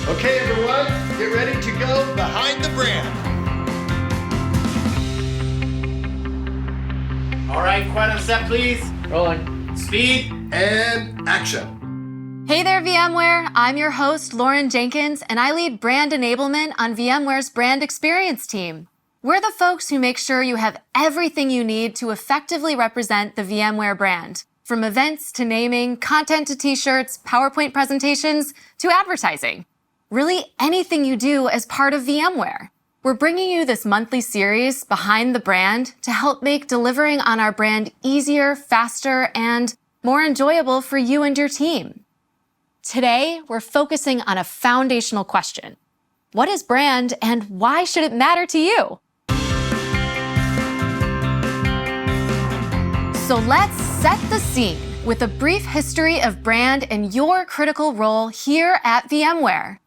Okay, everyone, get ready to go behind the brand. All right, quiet on set, please. Rolling. Speed. And action. Hey there, VMware. I'm your host, Lauren Jenkins, and I lead brand enablement on VMware's Brand Experience team. We're the folks who make sure you have everything you need to effectively represent the VMware brand, from events to naming, content to t-shirts, PowerPoint presentations to advertising. Really anything you do as part of VMware. We're bringing you this monthly series, Behind the Brand, to help make delivering on our brand easier, faster, and more enjoyable for you and your team. Today, we're focusing on a foundational question. What is brand and why should it matter to you? So let's set the scene with a brief history of brand and your critical role here at VMware.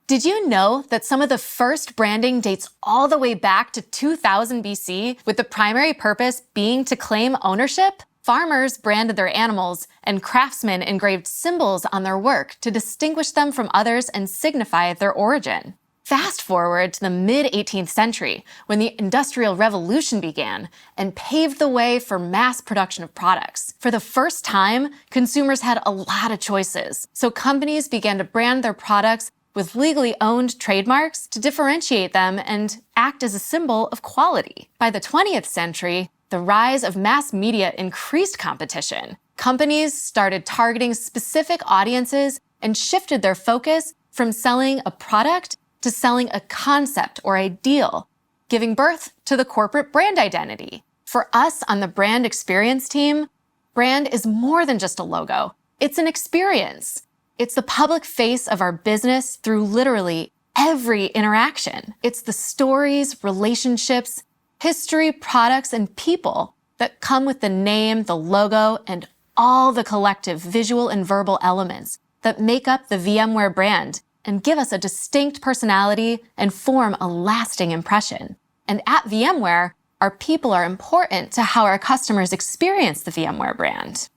Did you know that some of the first branding dates all the way back to 2000 BC, with the primary purpose being to claim ownership? Farmers branded their animals, and craftsmen engraved symbols on their work to distinguish them from others and signify their origin. Fast forward to the mid-18th century, when the Industrial Revolution began and paved the way for mass production of products. For the first time, consumers had a lot of choices, so companies began to brand their products with legally owned trademarks to differentiate them and act as a symbol of quality. By the 20th century, the rise of mass media increased competition. Companies started targeting specific audiences and shifted their focus from selling a product to selling a concept or ideal, giving birth to the corporate brand identity. For us on the brand experience team, brand is more than just a logo. It's an experience. It's the public face of our business through literally every interaction. It's the stories, relationships, history, products, and people that come with the name, the logo, and all the collective visual and verbal elements that make up the VMware brand and give us a distinct personality and form a lasting impression. And at VMware, our people are important to how our customers experience the VMware brand.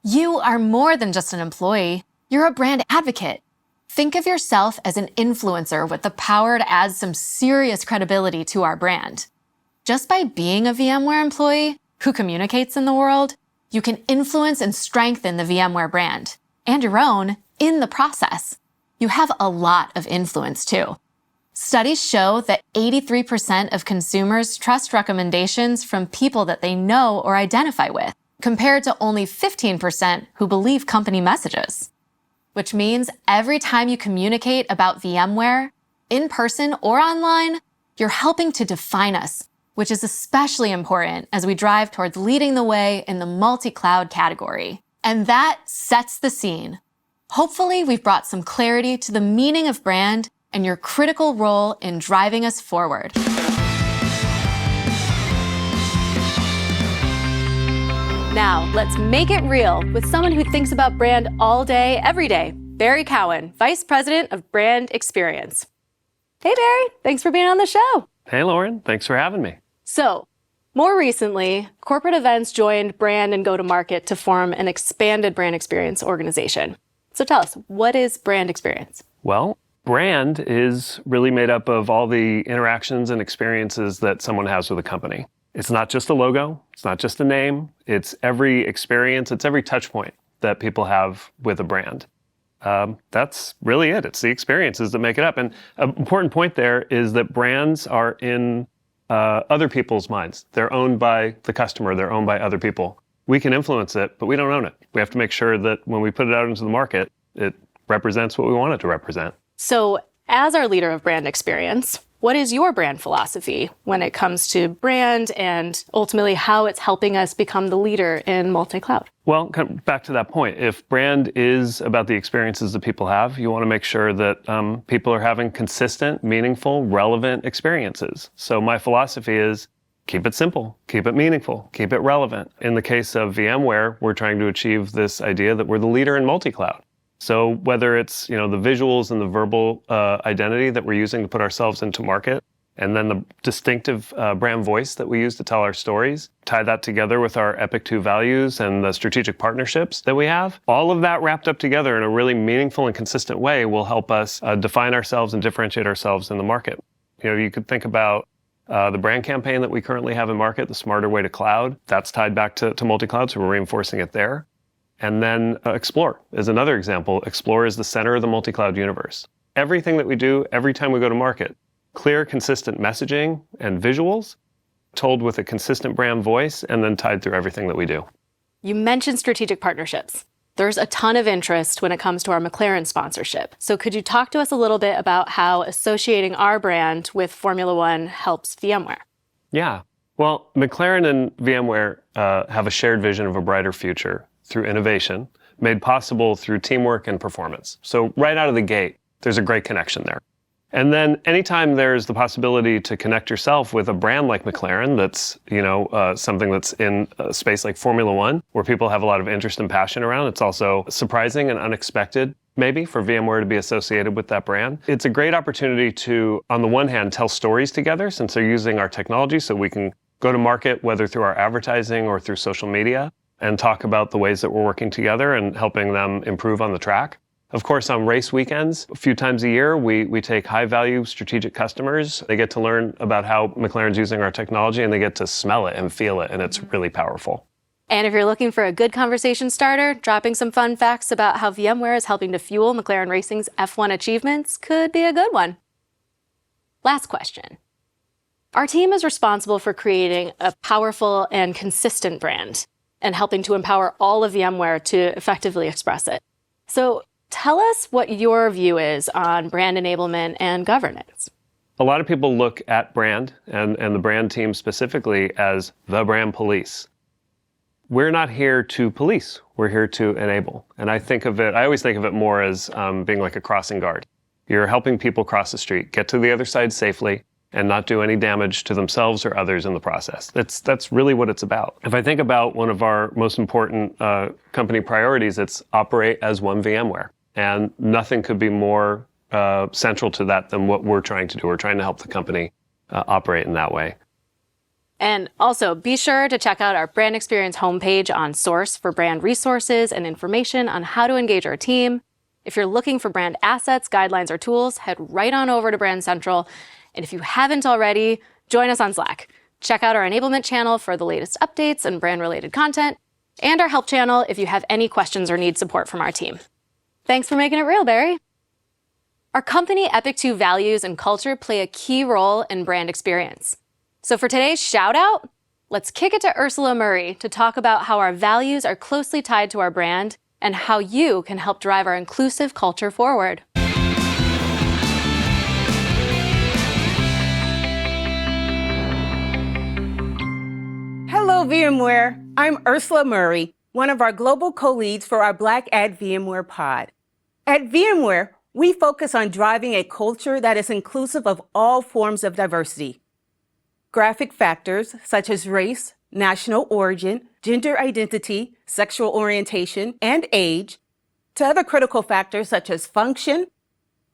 You are more than just an employee. You're a brand advocate. Think of yourself as an influencer with the power to add some serious credibility to our brand. Just by being a VMware employee who communicates in the world, you can influence and strengthen the VMware brand, and your own, in the process. You have a lot of influence too. Studies show that 83% of consumers trust recommendations from people that they know or identify with, compared to only 15% who believe company messages. Which means every time you communicate about VMware, in person or online, you're helping to define us, which is especially important as we drive towards leading the way in the multi-cloud category. And that sets the scene. Hopefully, we've brought some clarity to the meaning of brand and your critical role in driving us forward. Now, let's make it real with someone who thinks about brand all day, every day, Barry Cowan, Vice President of Brand Experience. Hey, Barry, thanks for being on the show. Hey, Lauren, thanks for having me. So, more recently, corporate events joined brand and go-to-market to form an expanded brand experience organization. So tell us, what is brand experience? Well, brand is really made up of all the interactions and experiences that someone has with a company. It's not just a logo, it's not just a name, it's every experience, it's every touch point that people have with a brand. That's really it. It's the experiences that make it up. And an important point there is that brands are in other people's minds. They're owned by the customer, they're owned by other people. We can influence it, but we don't own it. We have to make sure that when we put it out into the market, it represents what we want it to represent. So, as our leader of brand experience, what is your brand philosophy when it comes to brand and ultimately how it's helping us become the leader in multi-cloud? Well, back to that point, if brand is about the experiences that people have, you want to make sure that people are having consistent, meaningful, relevant experiences. So my philosophy is keep it simple, keep it meaningful, keep it relevant. In the case of VMware, we're trying to achieve this idea that we're the leader in multi-cloud. So whether it's the visuals and the verbal identity that we're using to put ourselves into market and then the distinctive brand voice that we use to tell our stories, tie that together with our Epic 2 values and the strategic partnerships that we have. All of that wrapped up together in a really meaningful and consistent way will help us define ourselves and differentiate ourselves in the market. You could think about the brand campaign that we currently have in market, the Smarter Way to Cloud. That's tied back to multi-cloud, so we're reinforcing it there. And then Explore is another example. Explore is the center of the multi-cloud universe. Everything that we do, every time we go to market, clear, consistent messaging and visuals, told with a consistent brand voice, and then tied through everything that we do. You mentioned strategic partnerships. There's a ton of interest when it comes to our McLaren sponsorship. So could you talk to us a little bit about how associating our brand with Formula One helps VMware? Yeah. Well, McLaren and VMware have a shared vision of a brighter future through innovation, made possible through teamwork and performance. So right out of the gate, there's a great connection there. And then anytime there's the possibility to connect yourself with a brand like McLaren that's, something that's in a space like Formula One, where people have a lot of interest and passion around, it's also surprising and unexpected, maybe, for VMware to be associated with that brand. It's a great opportunity to, on the one hand, tell stories together, since they're using our technology, so we can go to market, whether through our advertising or through social media, and talk about the ways that we're working together and helping them improve on the track. Of course, on race weekends, a few times a year, we take high-value strategic customers. They get to learn about how McLaren's using our technology, and they get to smell it and feel it, and it's really powerful. And if you're looking for a good conversation starter, dropping some fun facts about how VMware is helping to fuel McLaren Racing's F1 achievements could be a good one. Last question. Our team is responsible for creating a powerful and consistent brand and helping to empower all of VMware to effectively express it. So tell us what your view is on brand enablement and governance. A lot of people look at brand and the brand team specifically as the brand police. We're not here to police. We're here to enable. And I always think of it more as being like a crossing guard. You're helping people cross the street, get to the other side safely, and not do any damage to themselves or others in the process. That's really what it's about. If I think about one of our most important company priorities, it's operate as one VMware. And nothing could be more central to that than what we're trying to do. We're trying to help the company operate in that way. And also, be sure to check out our Brand Experience homepage on Source for brand resources and information on how to engage our team. If you're looking for brand assets, guidelines, or tools, head right on over to Brand Central. And if you haven't already, join us on Slack. Check out our Enablement channel for the latest updates and brand-related content, and our Help channel if you have any questions or need support from our team. Thanks for making it real, Barry. Our company Epic 2 values and culture play a key role in brand experience. So for today's shout out, let's kick it to Ursula Murray to talk about how our values are closely tied to our brand and how you can help drive our inclusive culture forward. Hello, VMware. I'm Ursula Murray, one of our global co-leads for our Black VMware POD. At VMware, we focus on driving a culture that is inclusive of all forms of diversity. Graphic factors such as race, national origin, gender identity, sexual orientation, and age, to other critical factors such as function,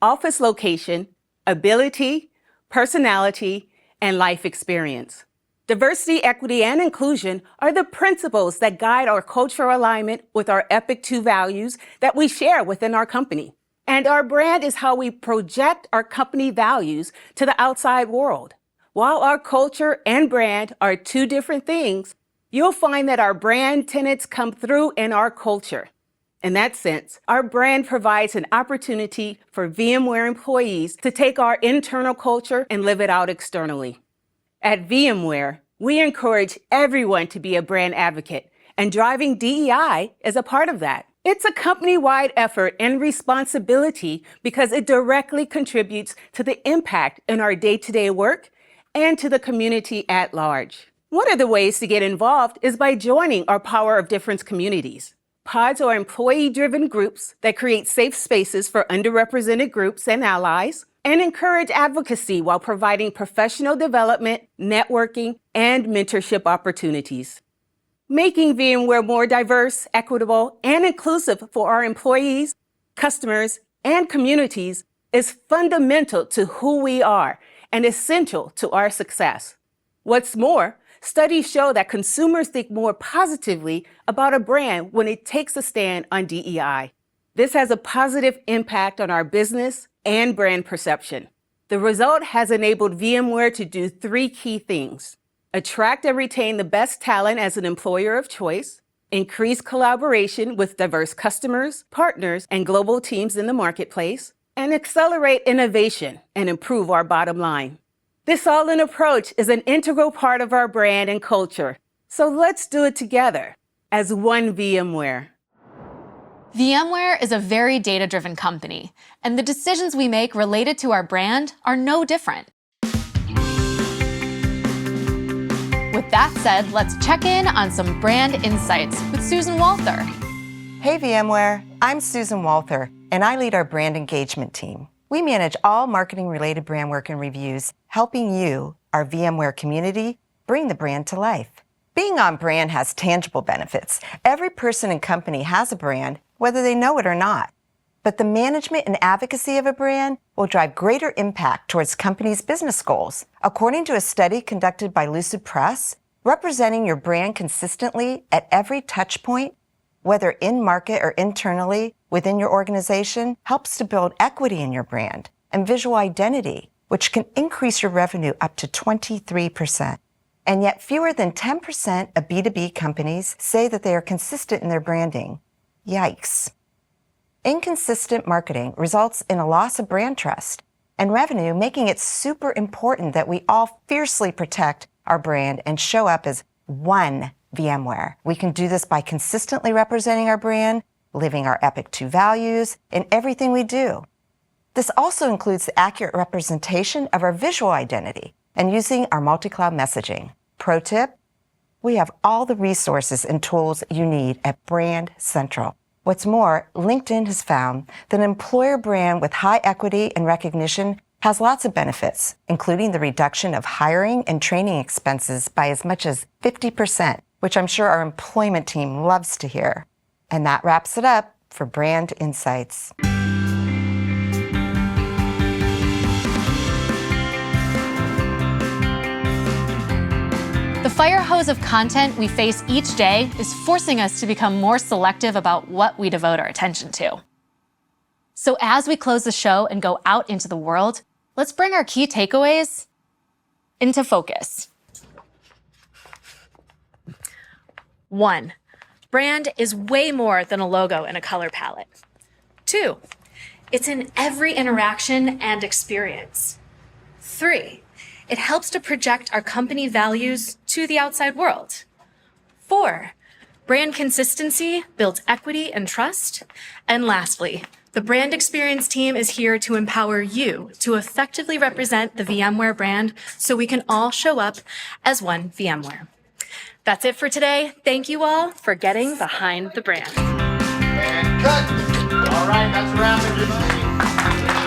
office location, ability, personality, and life experience. Diversity, equity, and inclusion are the principles that guide our cultural alignment with our Epic 2 values that we share within our company. And our brand is how we project our company values to the outside world. While our culture and brand are two different things, you'll find that our brand tenets come through in our culture. In that sense, our brand provides an opportunity for VMware employees to take our internal culture and live it out externally. At VMware, we encourage everyone to be a brand advocate, and driving DEI is a part of that. It's a company-wide effort and responsibility because it directly contributes to the impact in our day-to-day work and to the community at large. One of the ways to get involved is by joining our Power of Difference communities. Pods are employee-driven groups that create safe spaces for underrepresented groups and allies, and encourage advocacy while providing professional development, networking, and mentorship opportunities. Making VMware more diverse, equitable, and inclusive for our employees, customers, and communities is fundamental to who we are and essential to our success. What's more, studies show that consumers think more positively about a brand when it takes a stand on DEI. This has a positive impact on our business and brand perception. The result has enabled VMware to do 3 key things: attract and retain the best talent as an employer of choice, increase collaboration with diverse customers, partners, and global teams in the marketplace, and accelerate innovation and improve our bottom line. This all-in approach is an integral part of our brand and culture. So let's do it together as one VMware. VMware is a very data-driven company, and the decisions we make related to our brand are no different. With that said, let's check in on some brand insights with Susan Walther. Hey VMware, I'm Susan Walther, and I lead our brand engagement team. We manage all marketing-related brand work and reviews, helping you, our VMware community, bring the brand to life. Being on brand has tangible benefits. Every person and company has a brand, whether they know it or not. But the management and advocacy of a brand will drive greater impact towards companies' business goals. According to a study conducted by Lucid Press, representing your brand consistently at every touch point, whether in market or internally within your organization, helps to build equity in your brand and visual identity, which can increase your revenue up to 23%. And yet fewer than 10% of B2B companies say that they are consistent in their branding. Yikes. Inconsistent marketing results in a loss of brand trust and revenue, making it super important that we all fiercely protect our brand and show up as one VMware. We can do this by consistently representing our brand, living our Epic 2 values in everything we do. This also includes the accurate representation of our visual identity and using our multi-cloud messaging. Pro tip, we have all the resources and tools you need at Brand Central. What's more, LinkedIn has found that an employer brand with high equity and recognition has lots of benefits, including the reduction of hiring and training expenses by as much as 50%, which I'm sure our employment team loves to hear. And that wraps it up for Brand Insights. The fire hose of content we face each day is forcing us to become more selective about what we devote our attention to. So as we close the show and go out into the world, let's bring our key takeaways into focus. 1. Brand is way more than a logo and a color palette. 2. It's in every interaction and experience. 3. It helps to project our company values to the outside world. 4. Brand consistency builds equity and trust. And lastly, the Brand Experience team is here to empower you to effectively represent the VMware brand so we can all show up as one VMware. That's it for today. Thank you all for getting behind the brand. And cut. All right, that's a wrap, everybody.